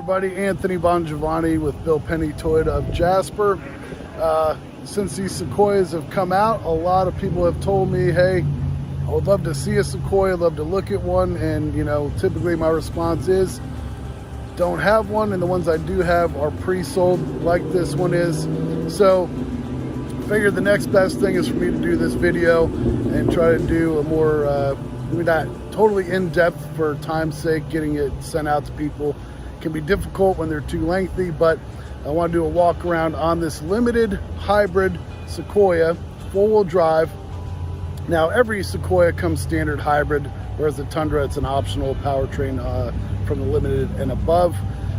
everybody, Anthony Bongiovanni with Bill Penny Toyota of Jasper. Since these Sequoias have come out, a lot of people have told me, hey, I would love to see a Sequoia, love to look at one, and typically my response is, don't have one, and the ones I do have are pre-sold like this one is. So figured the next best thing is for me to do this video and try to do a more, not totally in-depth for time's sake. Getting it sent out to people can be difficult when they're too lengthy, but I want to do a walk around on this limited hybrid Sequoia, four-wheel drive. Now every Sequoia comes standard hybrid, whereas the Tundra, it's an optional powertrain from the limited and above.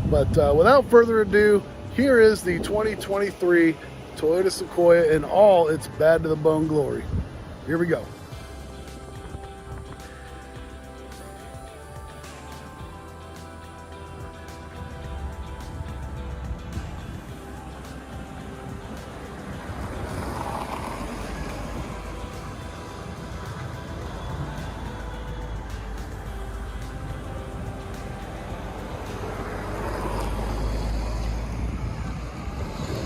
But without further ado, here is the 2023 Toyota Sequoia in all its bad to the bone glory. Here we go.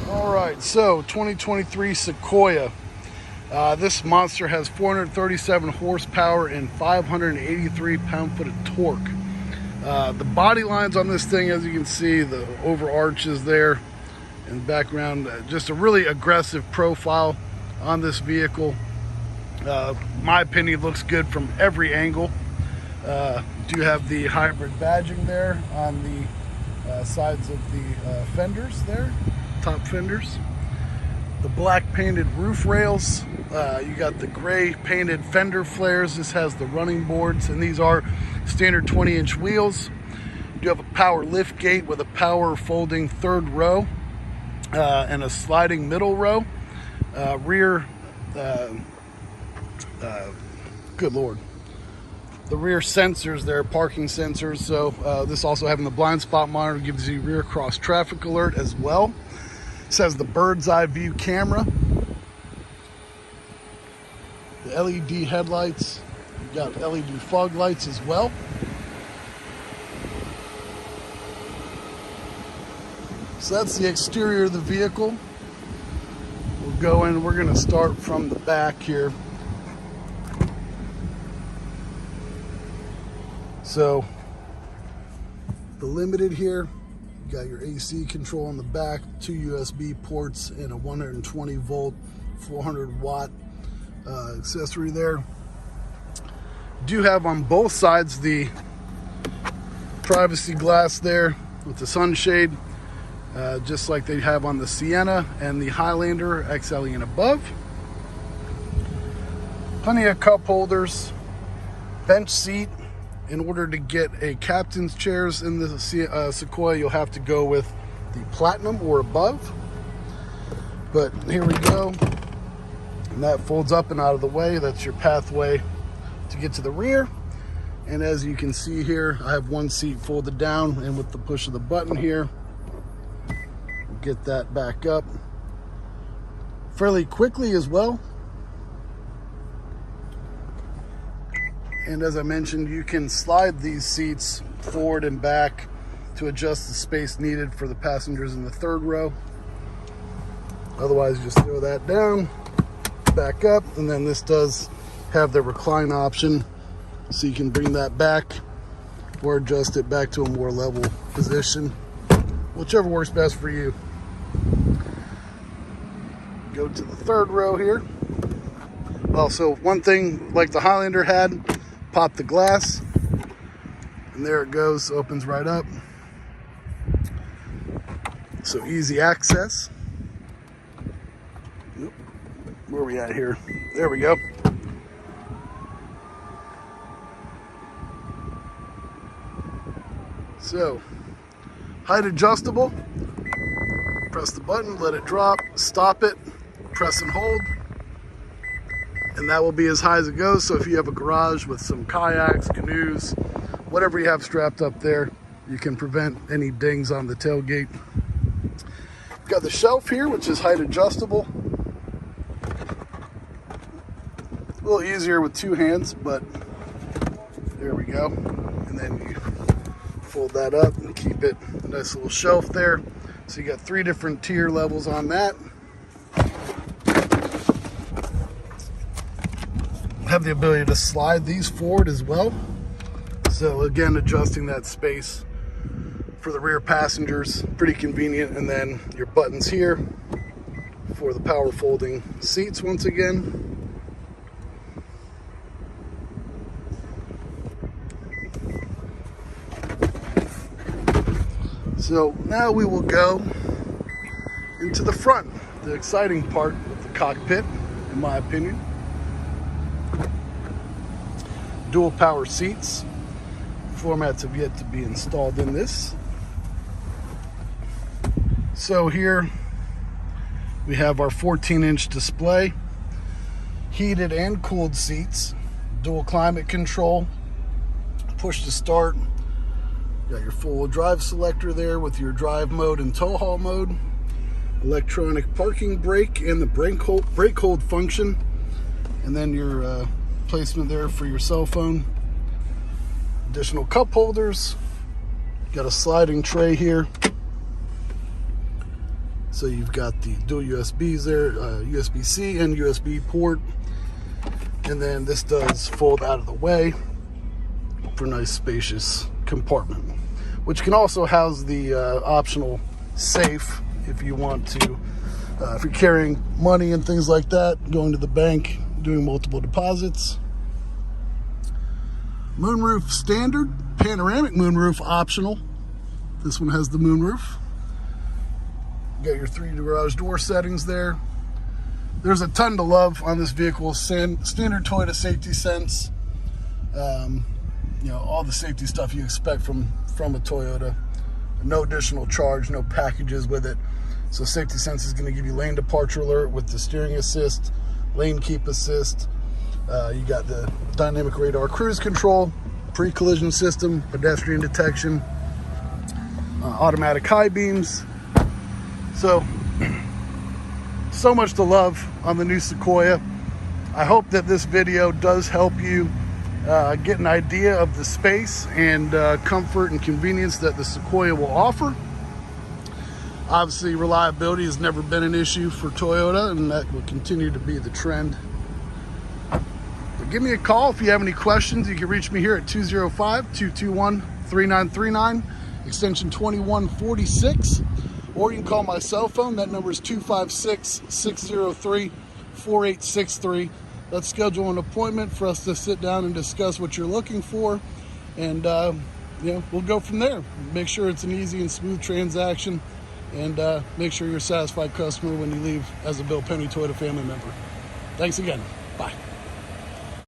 Alright, so 2023 Sequoia. This monster has 437 horsepower and 583 pound-foot of torque. The body lines on this thing, as you can see, the over arches there in the background, just a really aggressive profile on this vehicle. My opinion, looks good from every angle. Do have the hybrid badging there on the sides of the fenders there. Top fenders, the black painted roof rails, you got the gray painted fender flares. This has the running boards, and these are standard 20-inch wheels. You have a power lift gate with a power folding third row and a sliding middle row. Rear, good Lord, the rear sensors there, parking sensors. So this also having the blind spot monitor gives you rear cross traffic alert as well. This has the bird's eye view camera, the LED headlights, you got LED fog lights as well. So that's the exterior of the vehicle. We're going to start from the back here. So the Limited here, you got your AC control on the back, 2 USB ports, and a 120 volt, 400 watt accessory there. Do have on both sides the privacy glass there with the sunshade, just like they have on the Sienna and the Highlander XLE and above. Plenty of cup holders, bench seat. In order to get a captain's chairs in the Sequoia, you'll have to go with the Platinum or above. But here we go. And that folds up and out of the way. That's your pathway to get to the rear. And as you can see here, I have one seat folded down, and with the push of the button here, get that back up fairly quickly as well. And as I mentioned, you can slide these seats forward and back to adjust the space needed for the passengers in the third row. Otherwise, you just throw that down, back up, and then this does have the recline option, so you can bring that back or adjust it back to a more level position, whichever works best for you. Go to the third row here. Also, one thing like the Highlander had, pop the glass, and there it goes, opens right up. So easy access. Where are we at here? There we go. So, height adjustable. Press the button, let it drop, stop it, press and hold. And that will be as high as it goes. So if you have a garage with some kayaks, canoes, whatever you have strapped up there, you can prevent any dings on the tailgate. You've got the shelf here, which is height adjustable. A little easier with two hands, but there we go. And then you Fold that up and keep it a nice little shelf there. So you got 3 different tier levels on that. Have the ability to slide these forward as well. So again, adjusting that space for the rear passengers, pretty convenient. And then your buttons here for the power folding seats once again. So now we will go into the front, the exciting part of the cockpit, in my opinion. Dual power seats. Floor mats have yet to be installed in this. So here we have our 14-inch display, heated and cooled seats, dual climate control, push to start. Got your four-wheel drive selector there with your drive mode and tow haul mode, electronic parking brake and the brake hold function, and then your placement there for your cell phone. Additional cup holders. Got a sliding tray here. So you've got the dual USBs there, USB-C and USB port. And then this does fold out of the way for a nice spacious compartment, which can also house the optional safe if you want to, if you're carrying money and things like that, going to the bank, doing multiple deposits. Moonroof standard, panoramic moonroof optional. This one has the moonroof. You got your 3 garage door settings there. There's a ton to love on this vehicle. Standard Toyota safety sense. You know, all the safety stuff you expect from a Toyota. No additional charge, no packages with it. So safety sense is going to give you lane departure alert with the steering assist, lane keep assist. You got the dynamic radar cruise control, pre-collision system, pedestrian detection, automatic high beams. So much to love on the new Sequoia. I hope that this video does help you get an idea of the space and comfort and convenience that the Sequoia will offer. Obviously, reliability has never been an issue for Toyota, and that will continue to be the trend. But give me a call if you have any questions. You can reach me here at 205-221-3939, extension 2146, or you can call my cell phone. That number is 256-603-4863. Let's schedule an appointment for us to sit down and discuss what you're looking for, and you know, we'll go from there. Make sure it's an easy and smooth transaction, and make sure you're a satisfied customer when you leave as a Bill Penny Toyota family member. Thanks again.